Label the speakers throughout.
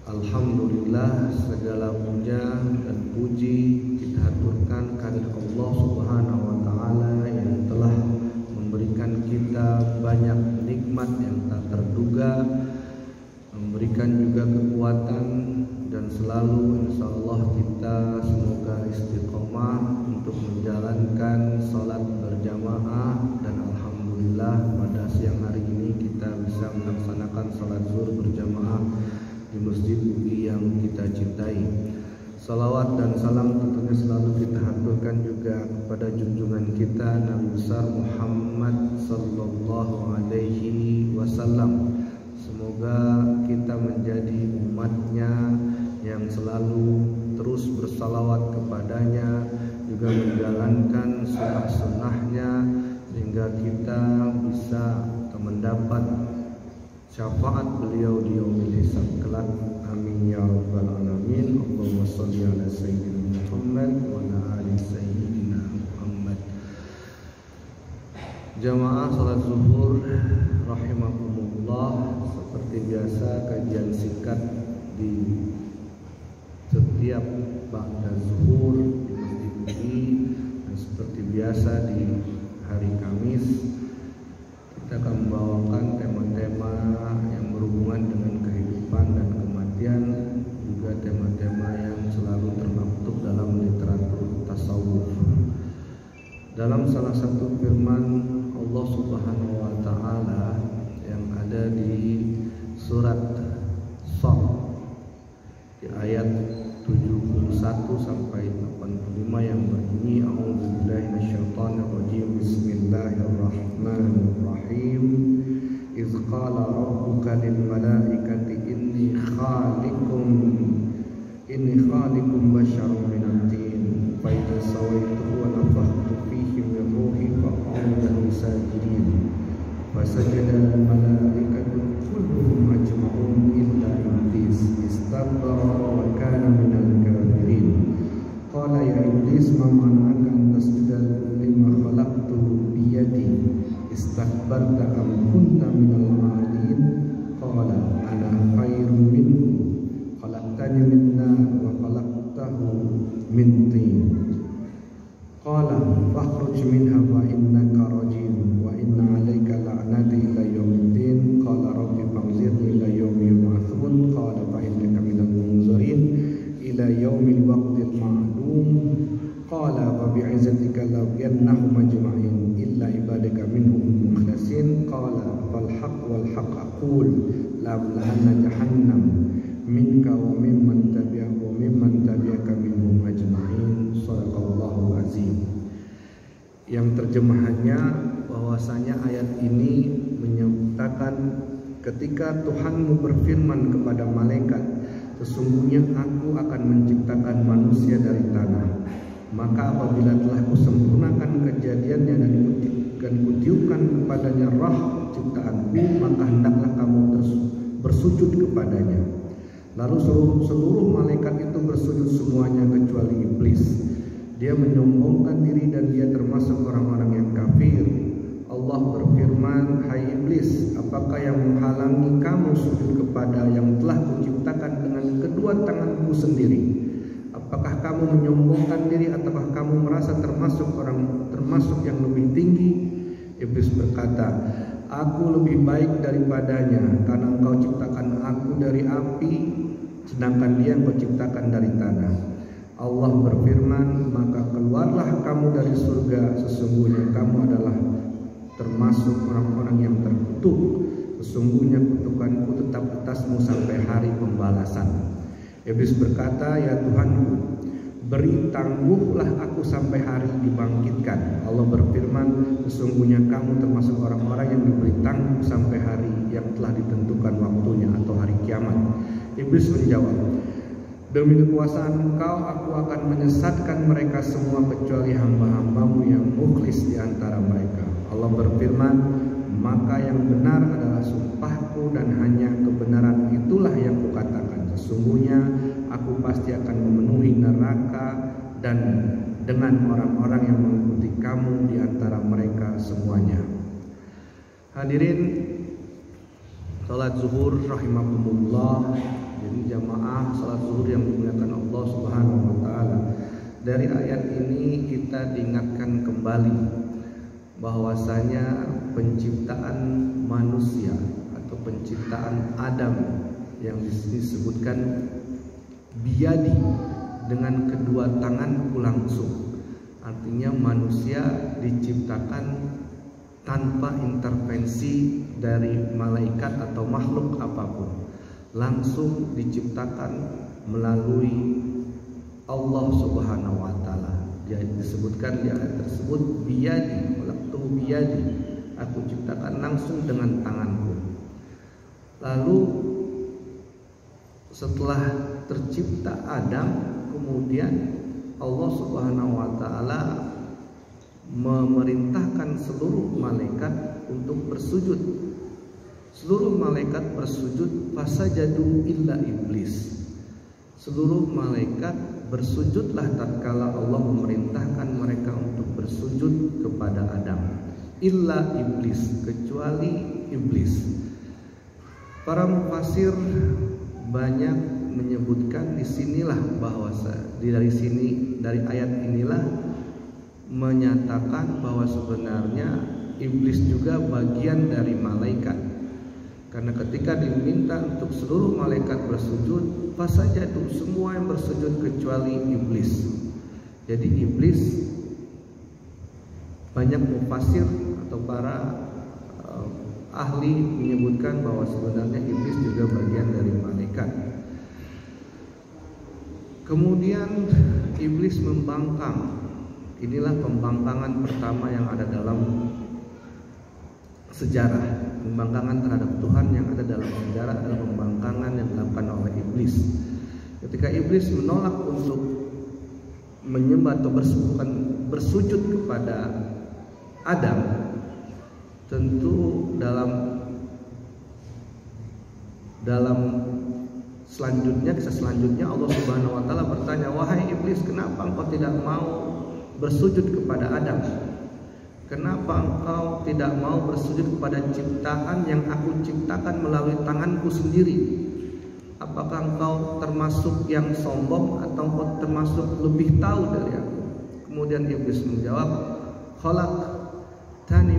Speaker 1: Alhamdulillah, segala puja dan puji kita haturkan kehadirat Allah Subhanahu wa taala yang telah memberikan kita banyak nikmat yang tak terduga, memberikan juga kekuatan, dan selalu insyaallah kita semoga istiqomah untuk menjalankan salat berjamaah, dan alhamdulillah pada siang hari ini kita bisa melaksanakan salat zuhur berjamaah di Masjid UI yang kita cintai. Salawat dan salam tentunya selalu kita haturkan juga kepada junjungan kita Nabi besar Muhammad sallallahu alaihi wasallam. Semoga kita menjadi umatnya yang selalu terus bersalawat kepadanya, juga menjalankan sunnah-sunnahnya, sehingga kita bisa mendapat syafaat beliau di yaumil hisab kelak. Amin ya rabbal alamin. Allahumma shalli ala sayyidina Muhammad wa ala ali sayyidina Muhammad. Jamaah salat zuhur rahimakumullah, seperti biasa kajian singkat di setiap ba'da zuhur di Masjid UI, dan seperti biasa di hari Kamis kita akan membawakan tema-tema yang berhubungan dengan kehidupan dan kematian, juga tema-tema yang selalu termaktub dalam literatur tasawuf. Dalam salah satu firman Allah Subhanahu wa taala yang ada di surat Shad di ayat 71 sampai 85 yang berbunyi, a'udzubillahi minasyaitonir rajim, bismillahirrahmanirrahim. Iz qala rabbuka lil malaikati inni khaliqum basyaran min tin fa idza sawaituhu wa nafakhtu fihi min ruhi faq'udu lahu sajidin fasajada al malaikatu kulluhum ajma'un illa iblis istakbara wa kana minal kafirin. Qala ya iblis ma mana'aka an tasjuda lima khalaqtu biyadi istakbarta am kunta minal 'alin. Qala ana khairun minhu khalaqtani min nar wa khalaqtahu min tin. Qala fakhruj minha fa innaka rajim wa inna 'alaika la'nati ila yaumiddin. Qala rabbi fa'zirni ila yaumi yub'atsun. Qala fa innaka minal munzirin ila yaumil waqtil ma'lum. Qala fa bi'izzatika la'ughwiyannahum ajma'in illa ibadaka minhum mukhlasin. Qala fal haqq wal haqq aqul la'amla'anna jahannam minka wa mimman tabi'aka minhum ajma'in. Shadaqallahu azim. Yang terjemahannya bahwasanya ayat ini menyatakan ketika Tuhanmu berfirman kepada malaikat, sesungguhnya aku akan menciptakan manusia dari tanah, maka apabila telah kusempurnakan kejadiannya dan kutiupkan kepadanya roh ciptaanku, maka hendaklah kamu bersujud kepadanya. Lalu seluruh malaikat itu bersujud semuanya kecuali iblis. Dia menyombongkan diri dan dia termasuk orang-orang yang kafir. Allah berfirman, hai iblis, apakah yang menghalangi kamu sujud kepada yang telah kuciptakan dengan kedua tanganku sendiri? Apakah kamu menyombongkan diri ataukah kamu merasa termasuk yang lebih tinggi? Iblis berkata, aku lebih baik daripadanya, karena engkau ciptakan aku dari api, sedangkan dia engkau ciptakan dari tanah. Allah berfirman, maka keluarlah kamu dari surga, sesungguhnya kamu adalah termasuk orang-orang yang terkutuk. Sesungguhnya kutukanku tetap atasmu sampai hari pembalasan. Iblis berkata, ya Tuhanku, beri tangguhlah aku sampai hari dibangkitkan. Allah berfirman, sesungguhnya kamu termasuk orang-orang yang diberi tangguh sampai hari yang telah ditentukan waktunya atau hari kiamat. Iblis menjawab, demi kekuasaan engkau aku akan menyesatkan mereka semua kecuali hamba-hambamu yang mukhlis di antara mereka. Allah berfirman, maka yang benar adalah sumpahku dan hanya kebenaran itulah yang kukatakan. Sesungguhnya aku pasti akan memenuhi neraka dan dengan orang-orang yang mengikuti kamu di antara mereka semuanya. Hadirin salat zuhur rahimakumullah, di hadirin jamaah salat zuhur yang dimuliakan Allah Subhanahu wa taala. Dari ayat ini kita diingatkan kembali bahwasanya penciptaan manusia atau penciptaan Adam yang disebutkan biyadi, dengan kedua tanganku langsung. Artinya manusia diciptakan tanpa intervensi dari malaikat atau makhluk apapun, langsung diciptakan melalui Allah Subhanahu wa taala. Jadi disebutkan di ayat tersebut biyadi, walaqtu biyadi, aku ciptakan langsung dengan tanganku. Lalu setelah tercipta Adam, kemudian Allah Subhanahu wa taala memerintahkan seluruh malaikat untuk bersujud. Seluruh malaikat bersujud, fasajadu illa iblis. Seluruh malaikat bersujudlah tatkala Allah memerintahkan mereka untuk bersujud kepada Adam. Illa iblis, kecuali iblis. Para mufassir banyak menyebutkan di sinilah bahwa dari ayat inilah menyatakan bahwa sebenarnya iblis juga bagian dari malaikat. Karena ketika diminta untuk seluruh malaikat bersujud, fasajadu, semua yang bersujud kecuali iblis. Jadi iblis, banyak mufassir atau para ahli menyebutkan bahwa sebenarnya iblis juga bagian dari malaikat. Kemudian iblis membangkang. Inilah pembangkangan pertama yang ada dalam sejarah. Pembangkangan terhadap Tuhan yang ada dalam sejarah adalah pembangkangan yang dilakukan oleh iblis. Ketika iblis menolak untuk menyembah atau bersujud kepada Adam, tentu dalam selanjutnya, kisah selanjutnya Allah Subhanahu wa taala bertanya, "Wahai iblis, kenapa engkau tidak mau bersujud kepada Adam? Kenapa engkau tidak mau bersujud kepada ciptaan yang aku ciptakan melalui tanganku sendiri? Apakah engkau termasuk yang sombong atau engkau termasuk lebih tahu dari aku?" Kemudian iblis menjawab, "Khalaqtani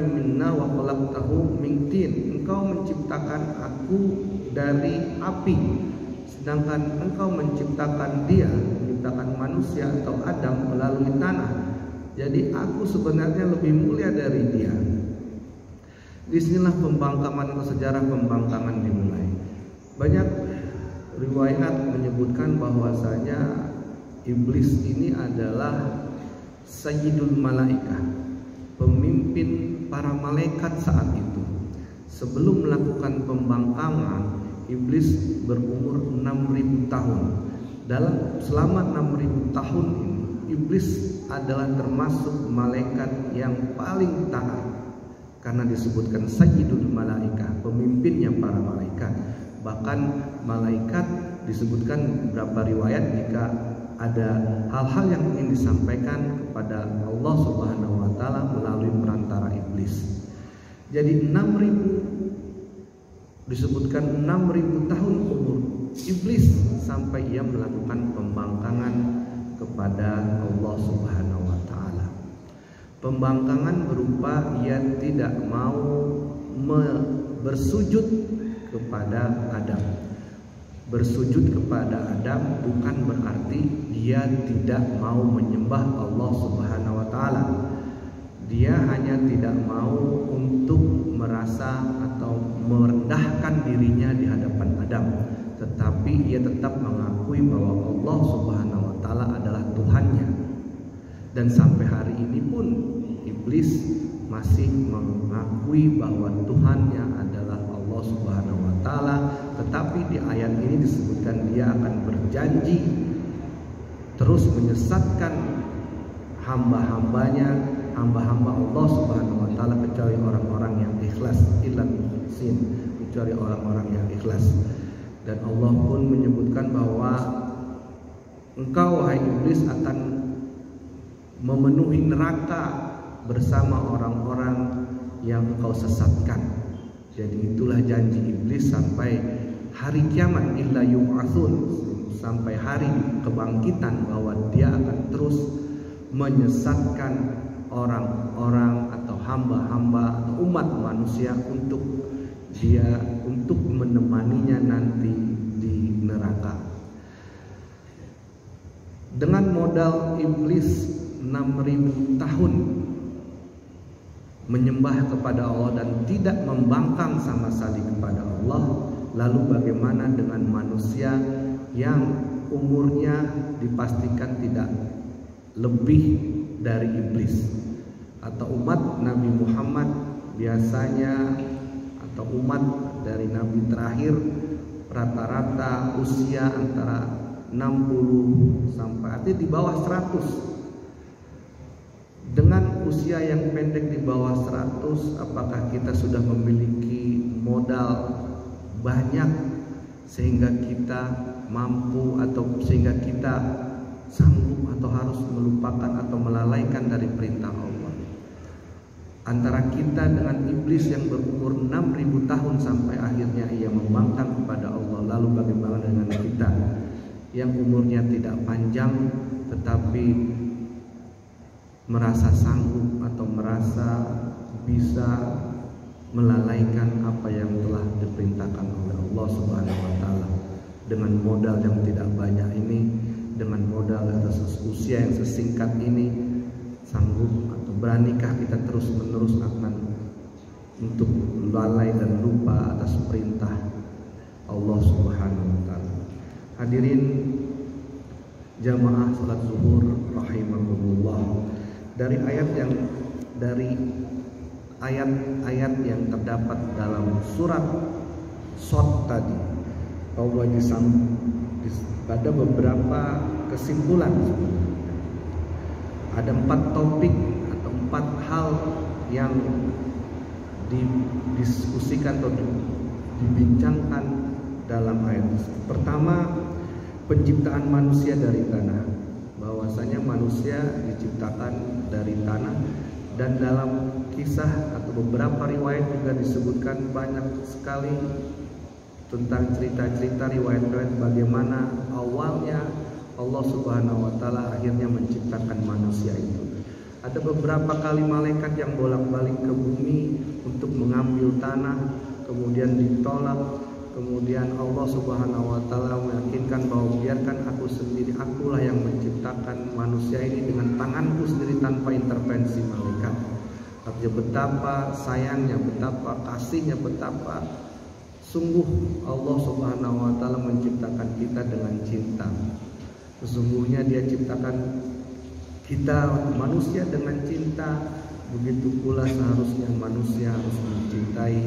Speaker 1: min nar wa khalaqtahu min tin." Engkau menciptakan aku dari api, sedangkan engkau menciptakan manusia atau Adam melalui tanah. Jadi aku sebenarnya lebih mulia dari dia. Disinilah pembangkangan atau sejarah pembangkangan dimulai. Banyak riwayat menyebutkan bahwasanya iblis ini adalah sayyidul malaikah, pemimpin para malaikat saat itu. Sebelum melakukan pembangkangan, iblis berumur 6.000 tahun. Selama 6.000 tahun ini, iblis adalah termasuk malaikat yang paling taat, karena disebutkan sayyidul malaikah, pemimpinnya para malaikat. Bahkan malaikat disebutkan beberapa riwayat jika ada hal-hal yang ingin disampaikan kepada Allah Subhanahu wa taala melalui perantara iblis. Jadi 6.000 disebutkan 6.000 tahun umur iblis sampai ia melakukan pembangkangan kepada Allah Subhanahu wa taala. Pembangkangan berupa ia tidak mau bersujud kepada Adam. Bersujud kepada Adam bukan berarti dia tidak mau menyembah Allah Subhanahu wa taala. Dia hanya tidak mau untuk merasa atau merendahkan dirinya di hadapan Adam, tetapi ia tetap mengakui bahwa Allah Subhanahu wa taala adalah Tuhannya. Dan sampai hari ini pun iblis masih mengakui bahwa Tuhannya adalah Allah Subhanahu wa taala, tetapi di ayat ini disebutkan dia akan berjanji terus menyesatkan hamba-hambanya, hamba-hamba Allah Subhanahu wa taala, kecuali orang-orang yang ikhlas, illal mukhlisin, kecuali orang-orang yang ikhlas. Dan Allah pun menyebutkan bahwa engkau wahai iblis akan memenuhi neraka bersama orang-orang yang engkau sesatkan. Jadi itulah janji iblis sampai hari kiamat, illa yub'atsun, sampai hari kebangkitan, bahwa dia akan terus menyesatkan orang-orang atau hamba-hamba atau umat manusia untuk menemaninya nanti di neraka. Dengan modal iblis 6.000 tahun menyembah kepada Allah dan tidak membangkang sama sekali kepada Allah, lalu bagaimana dengan manusia yang umurnya dipastikan tidak lebih dari iblis, atau umat Nabi Muhammad biasanya, atau umat dari Nabi terakhir rata-rata usia antara 60 sampai artinya di bawah 100. Dengan usia yang pendek di bawah 100, apakah kita sudah memiliki modal banyak sehingga kita mampu atau sehingga kita sanggup atau harus melupakan atau melalaikan dari perintah Allah? Antara kita dengan iblis yang berumur 6.000 tahun sampai akhirnya ia membangkang kepada Allah, lalu bagaimana dengan kita yang umurnya tidak panjang tetapi merasa sanggup atau merasa bisa melalaikan apa yang telah diperintahkan oleh Allah Subhanahu wa taala? Dengan modal yang tidak banyak ini, dengan modal atas usia yang sesingkat ini, sanggup atau beranikah kita terus-menerus akan untuk lalai dan lupa atas perintah Allah Subhanahu wa taala? Hadirin jamaah salat zuhur rahimakumullah, dari ayat-ayat yang terdapat dalam surat Shad tadi, bahwa pada beberapa kesimpulan ada 4 topik atau 4 hal yang didiskusikan atau dibincangkan dalam ayat. Pertama, penciptaan manusia dari tanah, bahwasanya manusia diciptakan dari tanah, dan dalam kisah atau beberapa riwayat juga disebutkan banyak sekali tentang cerita-cerita riwayat-riwayat bagaimana awalnya Allah Subhanahu wa taala akhirnya menciptakan manusia itu. Ada beberapa kali malaikat yang bolak-balik ke bumi untuk mengambil tanah, kemudian ditolak. Kemudian Allah Subhanahu wa taala meyakinkan bahwa biarkan aku sendiri, akulah yang menciptakan manusia ini dengan tanganku sendiri tanpa intervensi malaikat. Artinya betapa sayangnya, betapa kasihnya, betapa sungguh Allah Subhanahu wa taala menciptakan kita dengan cinta. Sesungguhnya Dia ciptakan kita manusia dengan cinta, begitu pula seharusnya manusia harus mencintai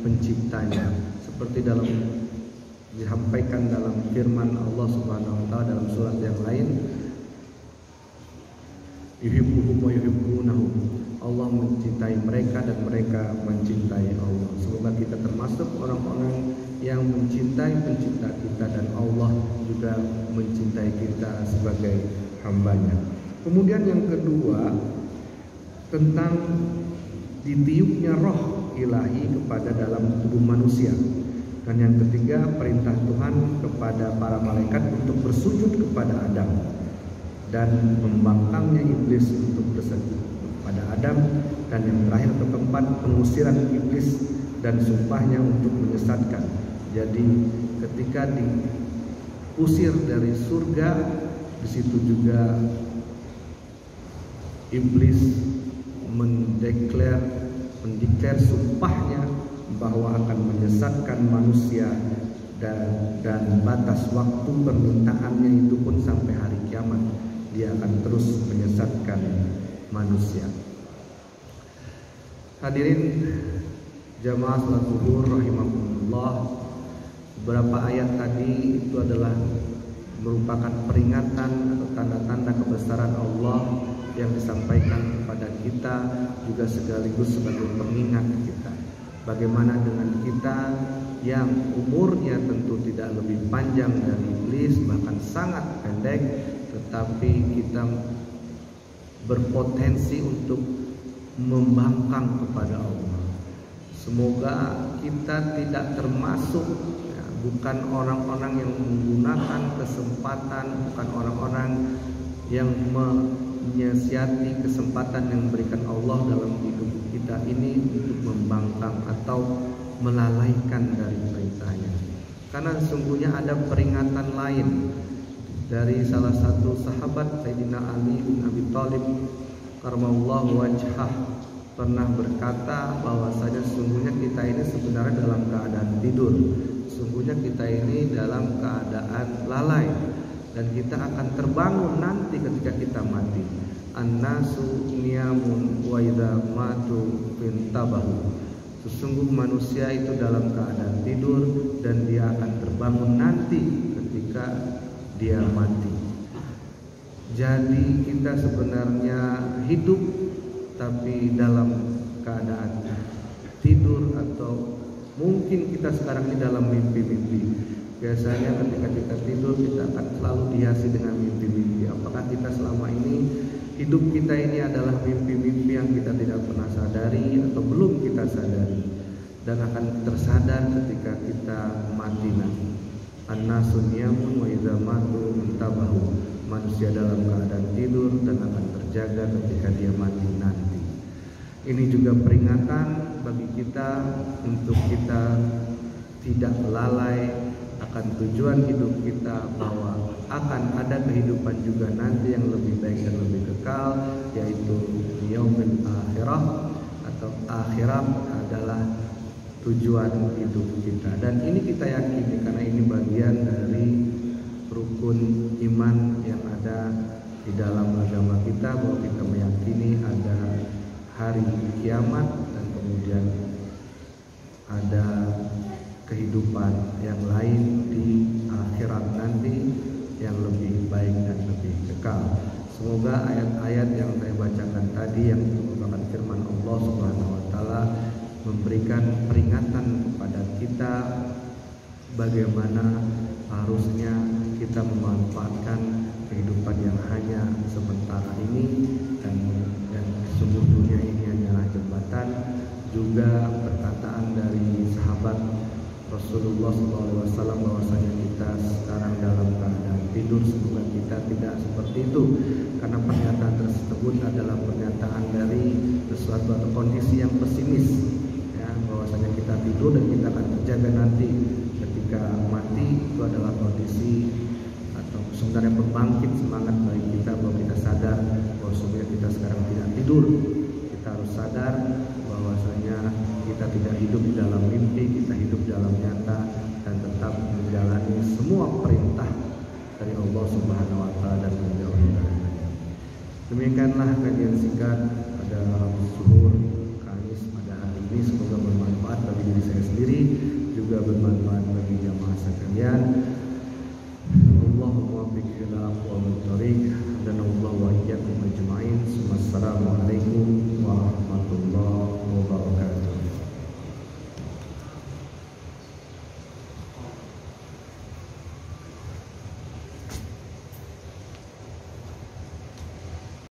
Speaker 1: penciptanya. Seperti dalam disampaikan dalam firman Allah Subhanahu wa taala dalam surat yang lain, yuhibbuhum wa yuhibbunahu, Allah mencintai mereka dan mereka mencintai Allah. Semoga kita termasuk orang-orang yang mencintai pencipta kita dan Allah juga mencintai kita sebagai hambanya. Kemudian yang kedua, tentang ditiupnya roh ilahi kepada dalam tubuh manusia. Dan yang ketiga, perintah Tuhan kepada para malaikat untuk bersujud kepada Adam, dan membangkangnya iblis untuk bersujud kepada Adam. Dan yang terakhir atau keempat, pengusiran iblis dan sumpahnya untuk menyesatkan. Jadi ketika diusir dari surga, di situ juga iblis mendeklar sumpahnya bahwa akan menyesatkan manusia, dan batas waktu permintaannya itu pun sampai hari kiamat dia akan terus menyesatkan manusia. Hadirin jamaah salat zuhur rahimakumullah, beberapa ayat tadi itu adalah merupakan peringatan atau tanda-tanda kebesaran Allah yang disampaikan kepada kita, juga sekaligus sebagai pengingat kita. Bagaimana dengan kita yang umurnya tentu tidak lebih panjang dari iblis, bahkan sangat pendek, tetapi kita berpotensi untuk membangkang kepada Allah. Semoga kita tidak termasuk bukan orang-orang yang menggunakan kesempatan, bukan orang-orang yang menyiasati kesempatan yang diberikan Allah dalam hidup kita ini untuk membangkang atau melalaikan dari perintahnya. Karena sesungguhnya ada peringatan lain dari salah satu sahabat, Sayyidina Ali bin Abi Thalib karramallahu wajhah, pernah berkata bahwasanya sesungguhnya kita ini sebenarnya dalam keadaan tidur, sesungguhnya kita ini dalam keadaan lalai, dan kita akan terbangun nanti ketika kita mati. An-nasu niyamun wa idza matu fintabahu. Sesungguh manusia itu dalam keadaan tidur dan dia akan terbangun nanti ketika dia mati. Jadi kita sebenarnya hidup tapi dalam keadaan tidur, atau mungkin kita sekarang ini dalam mimpi-mimpi. Biasanya ketika kita tidur kita akan selalu dihiasi dengan mimpi-mimpi. Apakah kita selama ini hidup kita ini adalah mimpi-mimpi yang kita tidak pernah sadari atau belum kita sadari, dan akan tersadar ketika kita mati nanti. An-nasu niyamun wa idza matu intabahu. Manusia dalam keadaan tidur dan akan terjaga ketika dia mati nanti. Ini juga peringatan bagi kita untuk kita tidak lalai akan tujuan hidup kita, bahwa akan ada kehidupan juga nanti yang lebih baik dan lebih kekal, yaitu yaumil akhirah, atau akhirat adalah tujuan hidup kita. Dan ini kita yakini karena ini bagian dari rukun iman yang ada di dalam agama kita, bahwa kita meyakini ada hari kiamat dan kemudian ada kehidupan yang lain di akhirat nanti yang lebih baik dan lebih kekal. Semoga ayat-ayat yang saya bacakan tadi yang merupakan firman Allah Subhanahu wa taala memberikan peringatan kepada kita bagaimana harusnya kita memanfaatkan kehidupan yang hanya sementara ini, dan sungguh dunia ini hanyalah jembatan. Juga perkataan dari sahabat Rasulullah SAW bahwasanya kita sekarang dalam keadaan tidur, semoga kita tidak seperti itu, karena pernyataan tersebut adalah pernyataan dari sesuatu atau kondisi yang pesimis, ya, bahwasanya kita tidur dan kita akan terjaga nanti ketika mati. Itu adalah kondisi atau sebenarnya pembangkit semangat bagi kita, bahwa kita sadar bahwa sebenarnya kita sekarang tidak tidur. Kita harus sadar bahwasanya kita tidak hidup di dalam mimpi, kita hidup dalam nyata dan tetap menjalani semua perintah dari Allah Subhanahu wa taala dan menjauhi larangan. Demikianlah kajian singkat pada Rabu Zuhur Kamis pada hari ini. Semoga bermanfaat bagi diri saya sendiri, juga bermanfaat bagi jamaah sekalian.